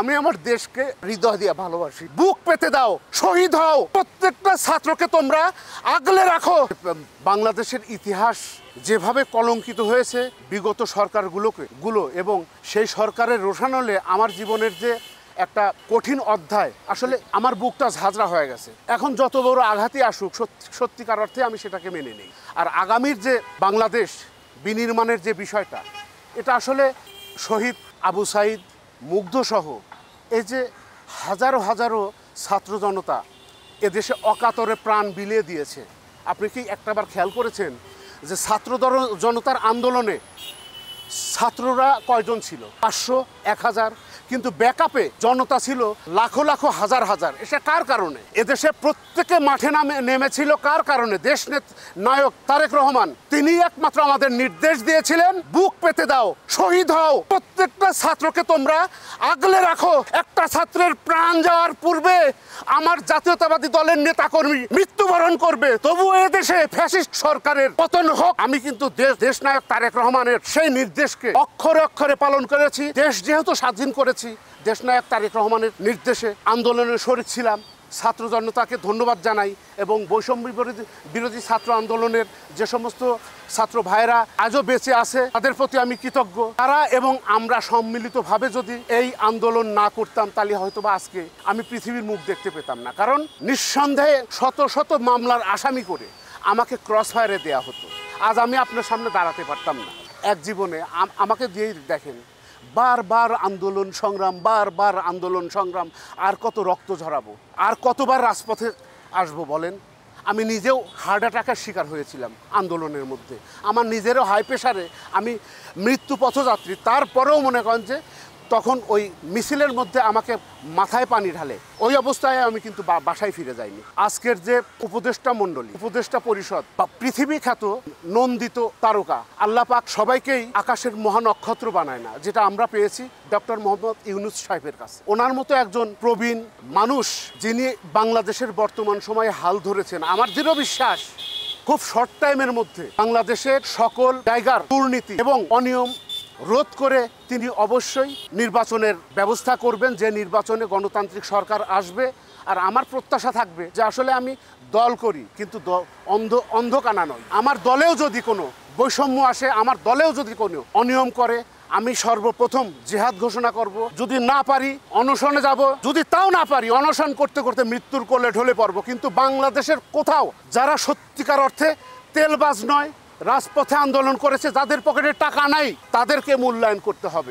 আমি আমার দেশকে হৃদয় দিয়ে ভালোবাসি। বুক পেতে দাও, শহীদ হও, প্রত্যেকটা ছাত্রকে তোমরা আগলে রাখো। বাংলাদেশের ইতিহাস যেভাবে কলঙ্কিত হয়েছে বিগত সরকারগুলো এবং সেই সরকারের রোষানলে আমার জীবনের যে একটা কঠিন অধ্যায়, আসলে আমার বুকটা ঝাঁঝরা হয়ে গেছে। এখন যত বড় আঘাতই আসুক, সত্যিকার অর্থে আমি সেটাকে মেনে নিই। আর আগামীর যে বাংলাদেশ বিনির্মাণের যে বিষয়টা, এটা আসলে শহীদ আবু সাইদ, মুগ্ধসহ এই যে হাজারো হাজারো ছাত্র জনতা এদেশে অকাতরে প্রাণ বিলিয়ে দিয়েছে। আপনি কি একটাবার খেয়াল করেছেন যে ছাত্র জনতার আন্দোলনে ছাত্ররা কয়জন ছিল? 500, 1000, কিন্তু ব্যাকআপে জনতা ছিল লাখো লাখো, হাজার হাজার। এটা কার কারণে? এদেশে প্রত্যেকে মাঠে নেমেছিল কার কারণে? দেশ নায়ক তারেক রহমান, তিনি একমাত্র আমাদের নির্দেশ দিয়েছিলেন, বুক পেতে দাও, শহীদ হও, প্রত্যেকটা ছাত্রকে তোমরা আগলে রাখো। একটা ছাত্রের প্রাণ যাওয়ার পূর্বে আমার জাতীয়তাবাদী দলের নেতাকর্মী মৃত্যুবরণ করবে, তবুও এদেশে ফ্যাসিস্ট সরকারের পতন হোক। আমি কিন্তু দেশ নায়ক তারেক রহমানের সেই নির্দেশকে অক্ষরে অক্ষরে পালন করেছি। দেশ যেহেতু স্বাধীন করেছি, দেশনায়ক তারেক রহমানের নির্দেশে আন্দোলনের শরীক ছিলাম। ছাত্র জনতাকে ধন্যবাদ জানাই এবং বৈষম্য বিরোধী ছাত্র আন্দোলনের যে সমস্ত ছাত্র ভাইরা আজও বেঁচে আছে তাদের প্রতি আমি কৃতজ্ঞ। তারা এবং আমরা সম্মিলিতভাবে যদি এই আন্দোলন না করতাম, তাহলে হয়তোবা আজকে আমি পৃথিবীর মুখ দেখতে পেতাম না। কারণ নিঃসন্দেহে শত শত মামলার আসামি করে আমাকে ক্রস ফায়ারে দেওয়া হতো। আজ আমি আপনার সামনে দাঁড়াতে পারতাম না। এক জীবনে আমাকে দিয়েই দেখেন, বারবার আন্দোলন সংগ্রাম, বারবার আন্দোলন সংগ্রাম। আর কত রক্ত ঝরাবো, আর কতবার রাজপথে আসবো বলেন? আমি নিজেও হার্ট অ্যাটাকের শিকার হয়েছিলাম আন্দোলনের মধ্যে। আমার নিজেরও হাই প্রেশারে আমি মৃত্যু পথযাত্রী। তারপরেও মনে করেন যে তখন ওই মিছিলের মধ্যে আমাকে মাথায় পানি ঢালে, ওই অবস্থায় আমি কিন্তু বাসায় ফিরে যাইনি। আজকের যে উপদেষ্টা মণ্ডলী, উপদেষ্টা পরিষদ বা পৃথিবী খ্যাত নন্দিত তারকা, আল্লাহ পাক সবাইকেই আকাশের মহানক্ষত্র বানায় না, যেটা আমরা পেয়েছি ডক্টর মোহাম্মদ ইউনূস সাহেবের কাছে। ওনার মতো একজন প্রবীণ মানুষ যিনি বাংলাদেশের বর্তমান সময়ে হাল ধরেছেন, আমার দৃঢ় বিশ্বাস খুব শর্ট টাইমের মধ্যে বাংলাদেশের সকল জায়গার দুর্নীতি এবং অনিয়ম রোধ করে তিনি অবশ্যই নির্বাচনের ব্যবস্থা করবেন, যে নির্বাচনে গণতান্ত্রিক সরকার আসবে। আর আমার প্রত্যাশা থাকবে যে আসলে আমি দল করি, কিন্তু অন্ধকানা নয়। আমার দলেও যদি কোনো বৈষম্য আসে, আমার দলেও যদি কোনো অনিয়ম করে, আমি সর্বপ্রথম জিহাদ ঘোষণা করব। যদি না পারি অনশনে যাব, যদি তাও না পারি অনশন করতে করতে মৃত্যুর কোলে ঢলে পড়ব। কিন্তু বাংলাদেশের কোথাও যারা সত্যিকার অর্থে তেলবাজ নয়, রাজপথে আন্দোলন করেছে, যাদের পকেটে টাকা নাই, তাদেরকে মূল্যায়ন করতে হবে।